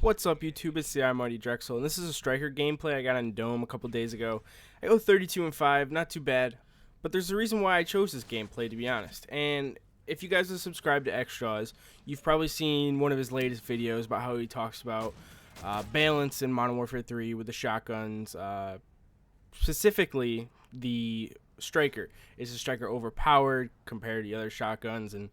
What's up, YouTube? It's the MW3, and this is a striker gameplay I got on Dome a couple days ago. I go 32-5, not too bad, but there's a reason why I chose this gameplay, to be honest. And if you guys are subscribed to Extras, you've probably seen one of his latest videos about how he talks about balance in Modern Warfare 3 with the shotguns, specifically the striker. Is the striker overpowered compared to the other shotguns, and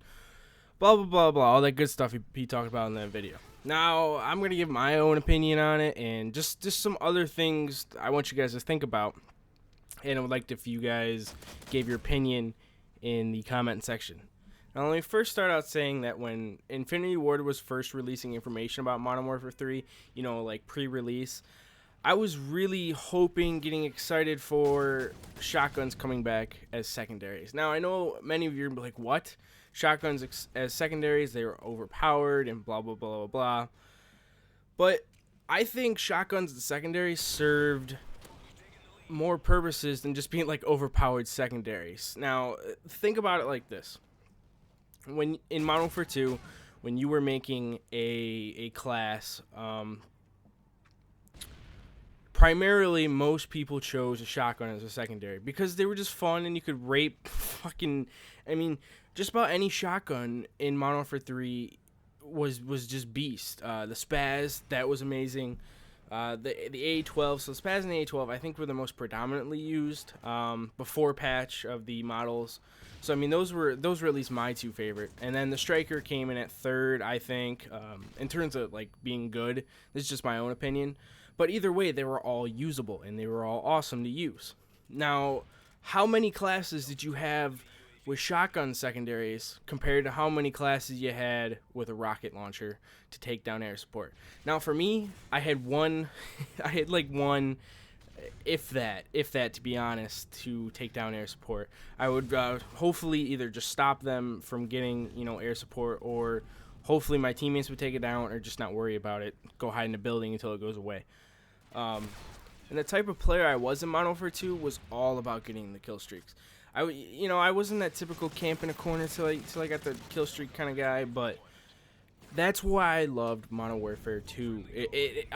blah blah blah blah, all that good stuff he talked about in that video. Now I'm gonna give my own opinion on it and just some other things I want you guys to think about, and I would like if you guys gave your opinion in the comment section. Now let me first start out saying that when Infinity Ward was first releasing information about Modern Warfare 3, you know, like pre-release, I was really hoping, getting excited for shotguns coming back as secondaries. Now I know many of you are like, what? Shotguns as secondaries, they were overpowered and blah blah blah blah blah. But I think shotguns as secondaries served more purposes than just being like overpowered secondaries. Now think about it like this: when in Modern Warfare 2, when you were making a class, primarily most people chose a shotgun as a secondary because they were just fun and you could rape just about any shotgun in Modern Warfare 3 was just beast. The Spaz, that was amazing. The A12, so the Spaz and the A12 I think were the most predominantly used before patch of the models. So I mean those were at least my two favorite. And then the Striker came in at third, I think, in terms of like being good. This is just my own opinion. But either way, they were all usable and they were all awesome to use. Now, how many classes did you have with shotgun secondaries compared to how many classes you had with a rocket launcher to take down air support? Now for me, I had one I had like one, if that to be honest, to take down air support. I would hopefully either just stop them from getting, you know, air support, or hopefully my teammates would take it down, or just not worry about it, go hide in a building until it goes away. And the type of player I was in Modern Warfare 2 was all about getting the kill streaks. I wasn't that typical camp in a corner till I got the kill streak kind of guy, but that's why I loved Modern Warfare 2.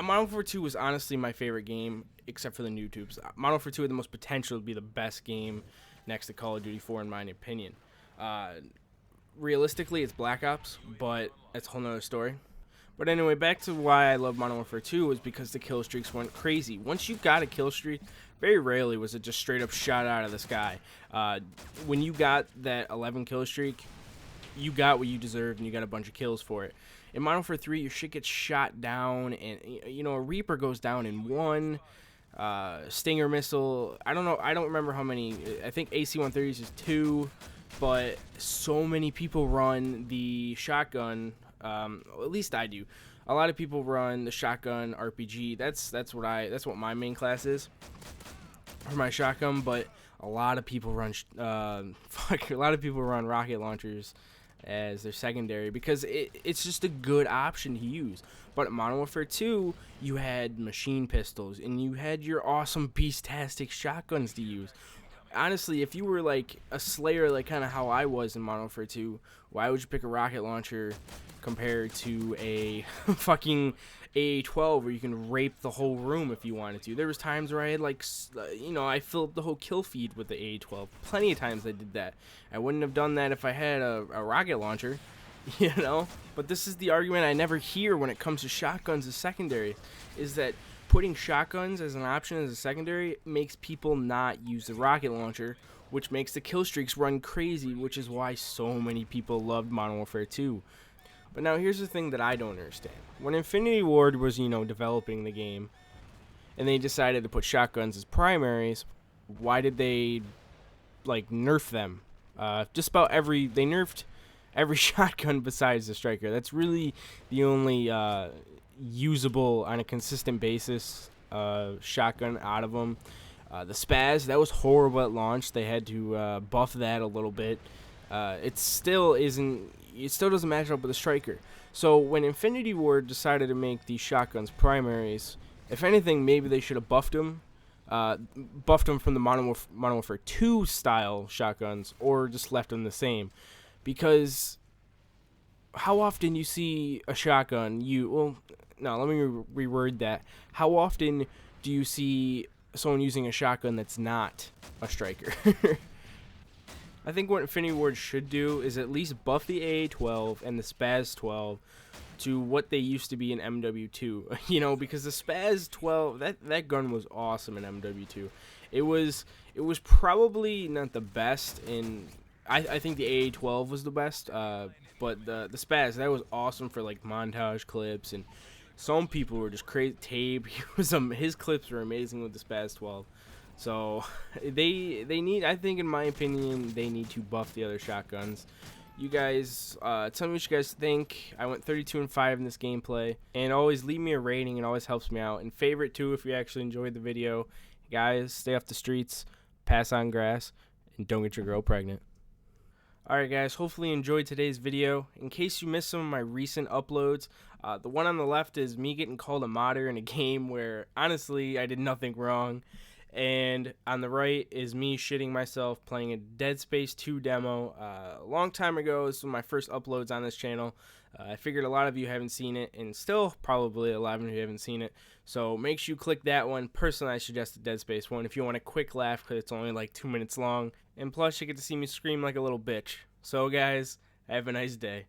Modern Warfare 2 was honestly my favorite game, except for the new tubes. Modern Warfare 2 had the most potential to be the best game next to Call of Duty 4 in my opinion. Realistically, it's Black Ops, but that's a whole nother story. But anyway, back to why I love Modern Warfare 2 was because the kill streaks went crazy. Once you got a kill streak, very rarely was it just straight up shot out of the sky. When you got that 11 kill streak, you got what you deserved and you got a bunch of kills for it. In Modern Warfare 3, your shit gets shot down, and you know, a Reaper goes down in one. Stinger missile, I don't know, I don't remember how many. I think AC-130s is 2, but so many people run the shotgun. At least I do. A lot of people run the shotgun RPG. That's what my main class is for my shotgun. But a lot of people run rocket launchers as their secondary because it's just a good option to use. But at Modern Warfare 2, you had machine pistols and you had your awesome beast-tastic shotguns to use. Honestly, if you were like a slayer, like kind of how I was in Modern Warfare 2, why would you pick a rocket launcher compared to a fucking A12 where you can rape the whole room if you wanted to? There was times where I had I filled up the whole kill feed with the A12. Plenty of times I did that. I wouldn't have done that if I had a rocket launcher, you know? But this is the argument I never hear when it comes to shotguns as secondary, is that putting shotguns as an option as a secondary makes people not use the rocket launcher, which makes the kill streaks run crazy, which is why so many people loved Modern Warfare 2. But now here's the thing that I don't understand. When Infinity Ward was, developing the game, and they decided to put shotguns as primaries, why did they, nerf them? They nerfed every shotgun besides the Striker. That's really the only usable on a consistent basis shotgun out of them. The Spaz, that was horrible at launch. They had to buff that a little bit. It still doesn't match up with the Striker. So when Infinity Ward decided to make these shotguns primaries, if anything, maybe they should have buffed them from the Modern Warfare 2 style shotguns, or just left them the same. Because how often you see a shotgun, no, let me reword that. How often do you see someone using a shotgun that's not a striker? I think what Infinity Ward should do is at least buff the AA-12 and the Spaz 12 to what they used to be in MW2. You know, because the Spaz 12, that gun was awesome in MW2. It was probably not the best in. I think the AA-12 was the best, but the Spaz, that was awesome for like montage clips, and some people were just crazy. Tape, his clips were amazing with the Spaz 12. So they need, I think in my opinion, they need to buff the other shotguns. You guys, tell me what you guys think. I went 32-5 in this gameplay, and always leave me a rating. It always helps me out. And favorite too if you actually enjoyed the video. Guys, stay off the streets, pass on grass, and don't get your girl pregnant. Alright guys, hopefully you enjoyed today's video. In case you missed some of my recent uploads, the one on the left is me getting called a modder in a game where honestly I did nothing wrong. And on the right is me shitting myself playing a Dead Space 2 demo a long time ago. This was my first uploads on this channel. I figured a lot of you haven't seen it, and still probably a lot of you haven't seen it. So make sure you click that one. Personally, I suggest the Dead Space one if you want a quick laugh because it's only like 2 minutes long. And plus, you get to see me scream like a little bitch. So guys, have a nice day.